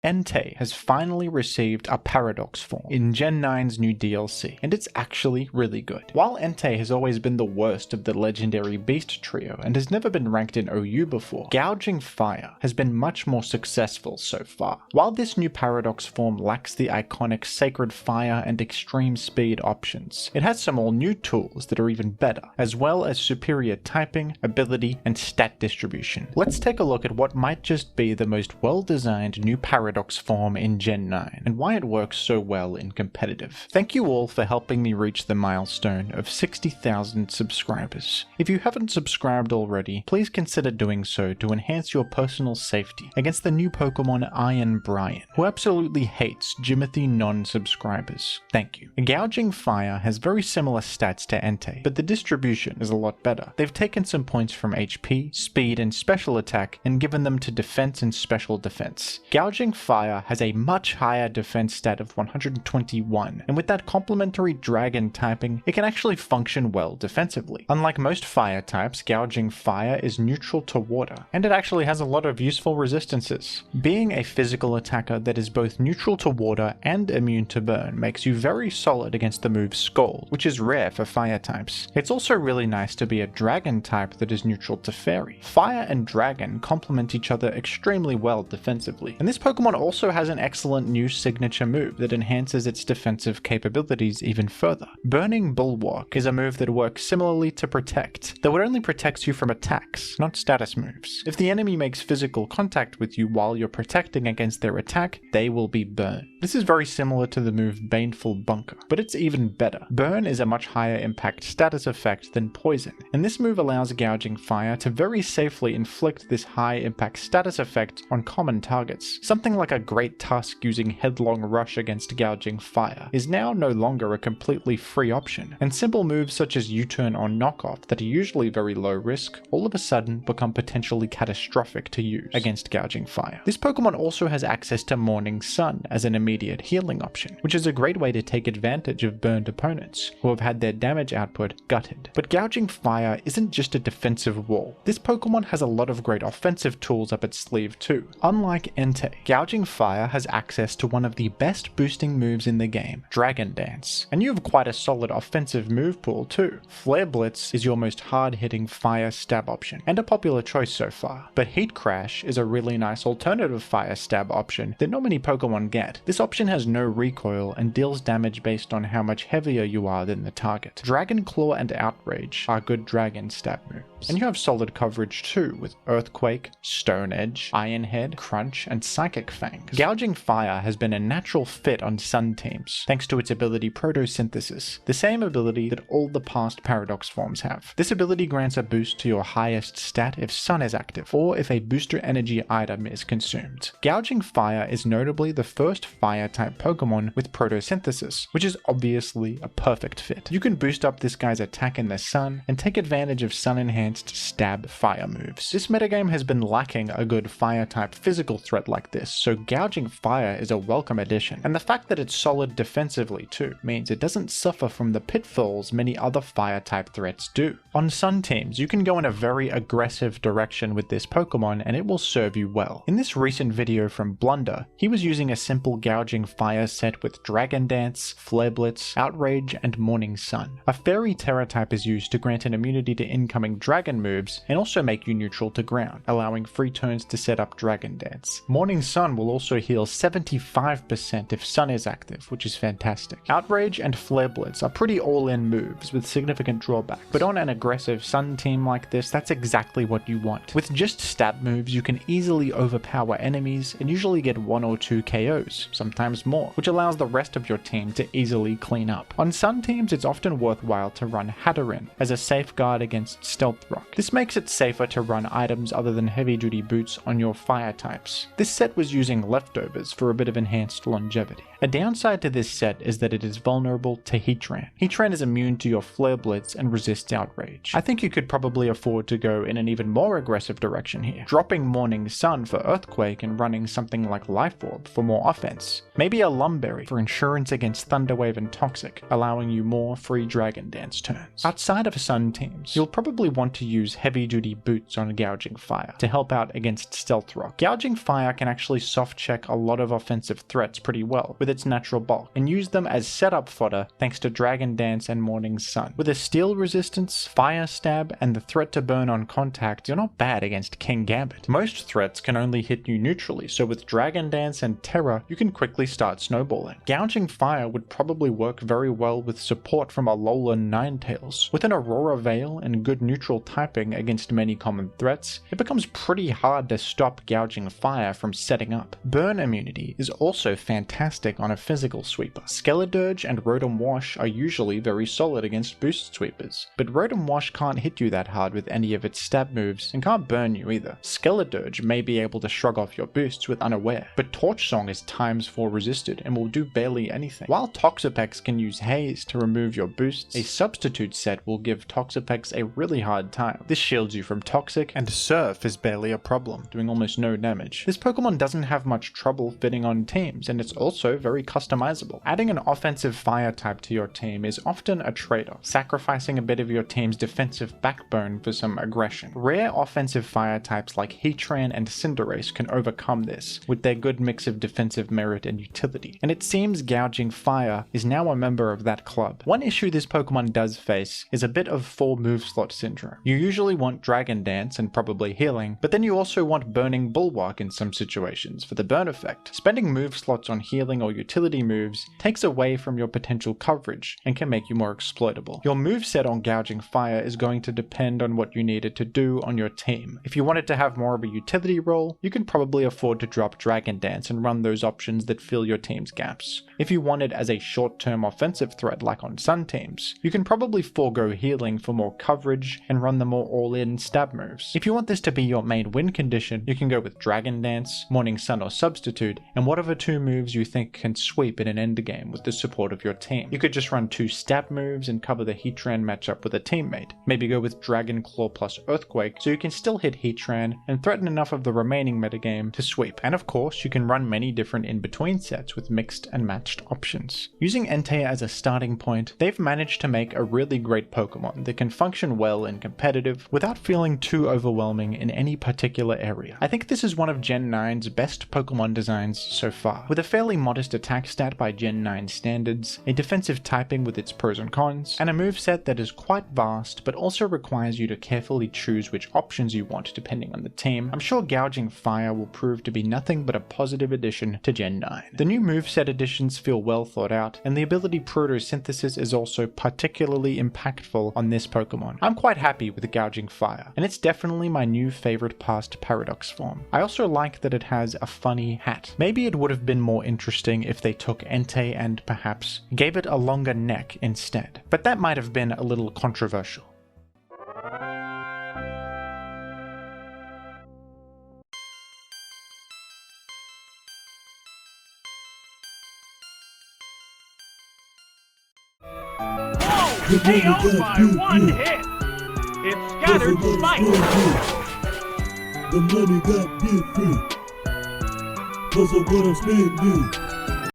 Entei has finally received a Paradox form in Gen 9's new DLC, and it's actually really good. While Entei has always been the worst of the legendary beast trio and has never been ranked in OU before, Gouging Fire has been much more successful so far. While this new Paradox form lacks the iconic Sacred Fire and Extreme Speed options, it has some all new tools that are even better, as well as superior typing, ability, and stat distribution. Let's take a look at what might just be the most well-designed new Paradox form in Gen 9 and why it works so well in competitive. Thank you all for helping me reach the milestone of 60,000 subscribers. If you haven't subscribed already, please consider doing so to enhance your personal safety against the new Pokemon Iron Brian, who absolutely hates Jimothy non-subscribers. Thank you. Gouging Fire has very similar stats to Entei, but the distribution is a lot better. They've taken some points from HP, speed, and special attack and given them to defense and special defense. Gouging Fire has a much higher defense stat of 121, and with that complementary dragon typing, it can actually function well defensively. Unlike most fire types, Gouging Fire is neutral to water, and it actually has a lot of useful resistances. Being a physical attacker that is both neutral to water and immune to burn makes you very solid against the move Scald, which is rare for fire types. It's also really nice to be a dragon type that is neutral to fairy. Fire and dragon complement each other extremely well defensively, and this Pokemon also has an excellent new signature move that enhances its defensive capabilities even further. Burning Bulwark is a move that works similarly to Protect, though it only protects you from attacks, not status moves. If the enemy makes physical contact with you while you're protecting against their attack, they will be burned. This is very similar to the move Baneful Bunker, but it's even better. Burn is a much higher impact status effect than Poison, and this move allows Gouging Fire to very safely inflict this high impact status effect on common targets. Something like a Great Tusk using Headlong Rush against Gouging Fire is now no longer a completely free option, and simple moves such as U-turn or knockoff that are usually very low risk all of a sudden become potentially catastrophic to use against Gouging Fire. This Pokemon also has access to Morning Sun as an immediate healing option, which is a great way to take advantage of burned opponents who have had their damage output gutted. But Gouging Fire isn't just a defensive wall. This Pokemon has a lot of great offensive tools up its sleeve too. Unlike Entei, Gouging Fire has access to one of the best boosting moves in the game, Dragon Dance, and you have quite a solid offensive move pool too. Flare Blitz is your most hard-hitting fire stab option, and a popular choice so far, but Heat Crash is a really nice alternative fire stab option that not many Pokemon get. This option has no recoil and deals damage based on how much heavier you are than the target. Dragon Claw and Outrage are good dragon stab moves, and you have solid coverage too with Earthquake, Stone Edge, Iron Head, Crunch, and Psychic Fangs. Gouging Fire has been a natural fit on Sun teams, thanks to its ability Photosynthesis, the same ability that all the past Paradox forms have. This ability grants a boost to your highest stat if Sun is active, or if a booster energy item is consumed. Gouging Fire is notably the first fire-type Pokemon with Photosynthesis, which is obviously a perfect fit. You can boost up this guy's attack in the sun, and take advantage of Sun-enhanced stab fire moves. This metagame has been lacking a good fire-type physical threat like this, so Gouging Fire is a welcome addition, and the fact that it's solid defensively too means it doesn't suffer from the pitfalls many other fire-type threats do. On Sun teams, you can go in a very aggressive direction with this Pokemon and it will serve you well. In this recent video from Blunder, he was using a simple Gouging Fire set with Dragon Dance, Flare Blitz, Outrage, and Morning Sun. A Fairy Terra type is used to grant an immunity to incoming dragon moves and also make you neutral to ground, allowing free turns to set up Dragon Dance. Morning Sun will also heal 75% if Sun is active, which is fantastic. Outrage and Flare Blitz are pretty all-in moves with significant drawbacks, but on an aggressive Sun team like this, that's exactly what you want. With just stab moves, you can easily overpower enemies and usually get 1 or 2 KOs, sometimes more, which allows the rest of your team to easily clean up. On Sun teams, it's often worthwhile to run Hatterin as a safeguard against Stealth Rock. This makes it safer to run items other than heavy-duty boots on your fire types. This set was using leftovers for a bit of enhanced longevity. A downside to this set is that it is vulnerable to Heatran. Heatran is immune to your Flare Blitz and resists Outrage. I think you could probably afford to go in an even more aggressive direction here, dropping Morning Sun for Earthquake and running something like Life Orb for more offense. Maybe a Lumberry for insurance against Thunderwave and Toxic, allowing you more free Dragon Dance turns. Outside of Sun teams, you'll probably want to use heavy-duty boots on Gouging Fire to help out against Stealth Rock. Gouging Fire can actually soft check a lot of offensive threats pretty well with its natural bulk, and use them as setup fodder thanks to Dragon Dance and Morning Sun. With a steel resistance, fire stab, and the threat to burn on contact, you're not bad against King Gambit. Most threats can only hit you neutrally, so with Dragon Dance and Terror, you can quickly start snowballing. Gouging Fire would probably work very well with support from Alolan Ninetales. With an Aurora Veil and good neutral typing against many common threats, it becomes pretty hard to stop Gouging Fire from setting up. Burn immunity is also fantastic on a physical sweeper. Skeledirge and Rotom Wash are usually very solid against boost sweepers, but Rotom Wash can't hit you that hard with any of its stab moves and can't burn you either. Skeledirge may be able to shrug off your boosts with Unaware, but Torch Song is ×4 resisted and will do barely anything. While Toxapex can use Haze to remove your boosts, a substitute set will give Toxapex a really hard time. This shields you from Toxic, and Surf is barely a problem, doing almost no damage. This Pokemon doesn't have much trouble fitting on teams, and it's also very customizable. Adding an offensive fire type to your team is often a trade-off, sacrificing a bit of your team's defensive backbone for some aggression. Rare offensive fire types like Heatran and Cinderace can overcome this, with their good mix of defensive merit and utility, and it seems Gouging Fire is now a member of that club. One issue this Pokemon does face is a bit of full move slot syndrome. You usually want Dragon Dance and probably healing, but then you also want Burning Bulwark in some situations for the burn effect. Spending move slots on healing or utility moves takes away from your potential coverage and can make you more exploitable. Your moveset on Gouging Fire is going to depend on what you needed to do on your team. If you wanted to have more of a utility role, you can probably afford to drop Dragon Dance and run those options that fill your team's gaps. If you want it as a short-term offensive threat like on Sun teams, you can probably forego healing for more coverage and run the more all-in stab moves. If you want this to be your main win condition, you can go with Dragon Dance, Morning Sun or Substitute, and whatever two moves you think can sweep in an endgame with the support of your team. You could just run 2 stab moves and cover the Heatran matchup with a teammate. Maybe go with Dragon Claw plus Earthquake so you can still hit Heatran and threaten enough of the remaining metagame to sweep. And of course, you can run many different in-between sets with mixed and matched options. Using Entei as a starting point, they've managed to make a really great Pokemon that can function well in competitive without feeling too overwhelming in any particular area. I think this is one of Gen 9's best Pokemon designs so far. With a fairly modest attack stat by Gen 9 standards, a defensive typing with its pros and cons, and a moveset that is quite vast but also requires you to carefully choose which options you want depending on the team, I'm sure Gouging Fire will prove to be nothing but a positive addition to Gen 9. The new moveset additions feel well thought out, and the ability Protosynthesis is also particularly impactful on this Pokemon. I'm quite happy with Gouging Fire, and it's definitely my new favorite past Paradox form. I also like that it has a funny hat. Maybe it would have been more interesting if they took Entei and perhaps gave it a longer neck instead, but that might have been a little controversial. KO by 1 hit! It scattered Spike! The money got different, cause of what I'm spending.